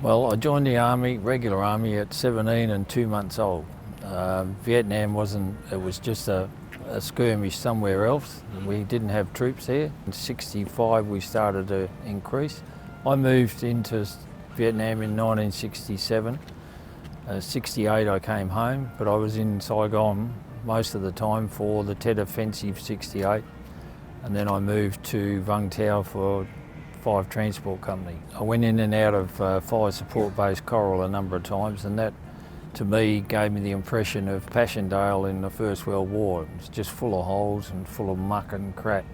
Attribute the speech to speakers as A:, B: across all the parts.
A: Well, I joined the army, regular army, at 17 and 2 months old. Vietnam wasn't, it was just a skirmish somewhere else. We didn't have troops there. In 65 we started to increase. I moved into Vietnam in 1967. 68 I came home, but I was in Saigon most of the time for the Tet Offensive 68. And then I moved to Vung Tau for 5 Transport Company. I went in and out of fire support base Coral a number of times, and that to me gave me the impression of Passchendaele in the First World War. It was just full of holes and full of muck and crap.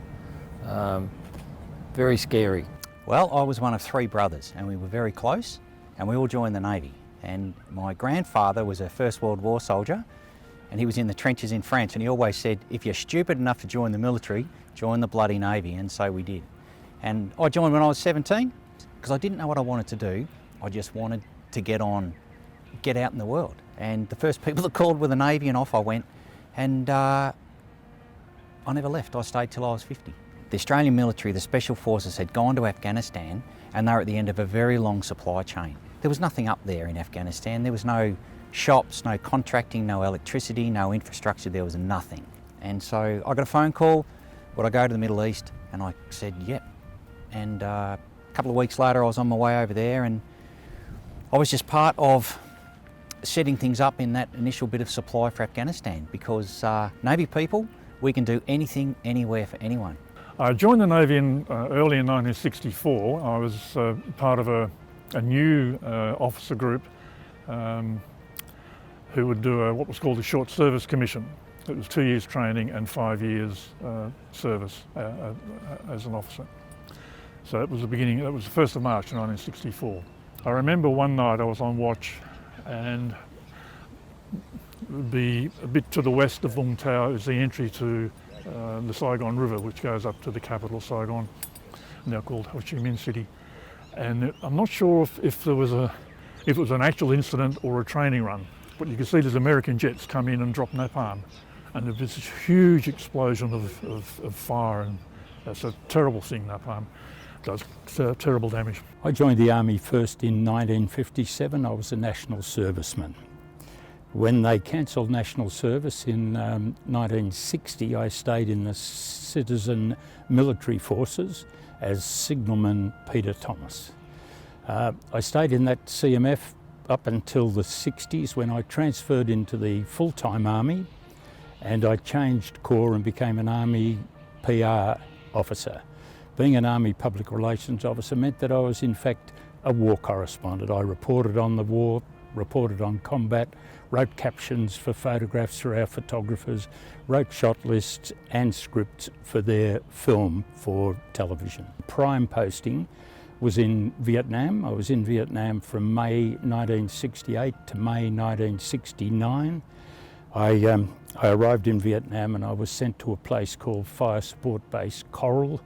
A: Very scary.
B: Well, I was one of 3 brothers and we were very close and we all joined the Navy. And my grandfather was a First World War soldier and he was in the trenches in France, and he always said, if you're stupid enough to join the military, join the bloody Navy, and so we did. And I joined when I was 17 because I didn't know what I wanted to do. I just wanted to get out in the world. And the first people that called were the Navy, and off I went. And I never left. I stayed till I was 50. The Australian military, the Special Forces, had gone to Afghanistan and they were at the end of a very long supply chain. There was nothing up there in Afghanistan. There was no shops, no contracting, no electricity, no infrastructure. There was nothing. And so I got a phone call, would I go to the Middle East? And I said, yep. And a couple of weeks later I was on my way over there, and I was just part of setting things up in that initial bit of supply for Afghanistan, because Navy people, we can do anything, anywhere for anyone.
C: I joined the Navy early in 1964. I was part of a new officer group who would do what was called a short service commission. It was 2 years training and 5 years service as an officer. So it was the beginning, it was the 1st of March 1964. I remember one night I was on watch, and it would be a bit to the west of Vung Tau is the entry to the Saigon River, which goes up to the capital, Saigon, now called Ho Chi Minh City. And I'm not sure if it was an actual incident or a training run, but you could see these American jets come in and drop napalm, and there was this huge explosion of fire, and that's a terrible thing, napalm. Does terrible damage.
D: I joined the Army first in 1957. I was a national serviceman. When they cancelled national service in 1960, I stayed in the citizen military forces as signalman Peter Thomas. I stayed in that CMF up until the 60s, when I transferred into the full-time Army, and I changed corps and became an Army PR officer. Being an Army public relations officer meant that I was in fact a war correspondent. I reported on the war, reported on combat, wrote captions for photographs for our photographers, wrote shot lists and scripts for their film for television. Prime posting was in Vietnam. I was in Vietnam from May 1968 to May 1969. I arrived in Vietnam and I was sent to a place called Fire Support Base Coral,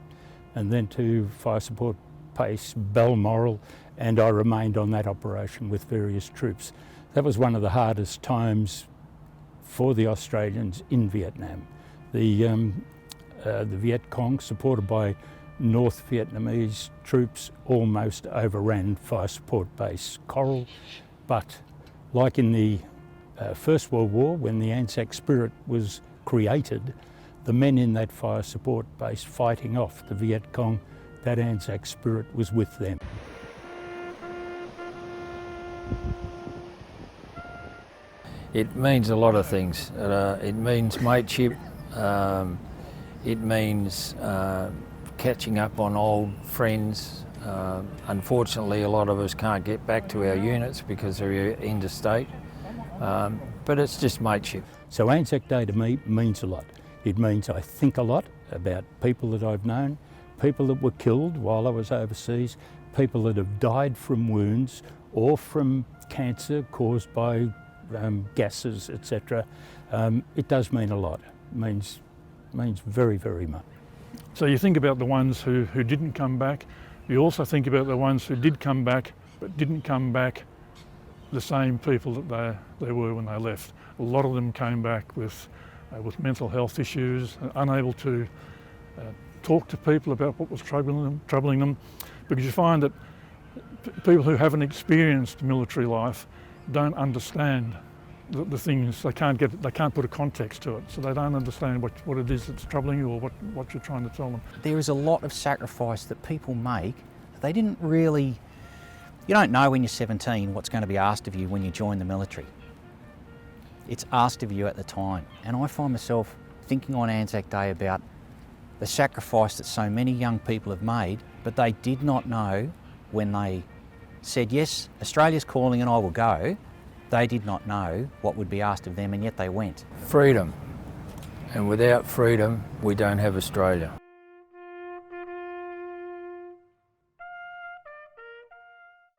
D: and then to Fire Support Base Balmoral, and I remained on that operation with various troops. That was one of the hardest times for the Australians in Vietnam. The Viet Cong, supported by North Vietnamese troops, almost overran Fire Support Base Coral, but like in the First World War, when the Anzac spirit was created, the men in that fire support base fighting off the Viet Cong, that Anzac spirit was with them.
A: It means a lot of things. It means mateship, it means catching up on old friends. Unfortunately, a lot of us can't get back to our units because they're interstate, but it's just mateship.
D: So Anzac Day to me means a lot. It means I think a lot about people that I've known, people that were killed while I was overseas, people that have died from wounds or from cancer caused by gases, etc. It does mean a lot. It means very, very much.
C: So you think about the ones who didn't come back. You also think about the ones who did come back, but didn't come back the same people that they were when they left. A lot of them came back with mental health issues, unable to talk to people about what was troubling them, because you find that people who haven't experienced military life don't understand the things. They can't put a context to it, so they don't understand what it is that's troubling you or what you're trying to tell them.
B: There is a lot of sacrifice that people make that they didn't really... You don't know when you're 17 what's going to be asked of you when you join the military. It's asked of you at the time. And I find myself thinking on Anzac Day about the sacrifice that so many young people have made, but they did not know when they said, yes, Australia's calling and I will go. They did not know what would be asked of them, and yet they went.
A: Freedom. And without freedom, we don't have Australia.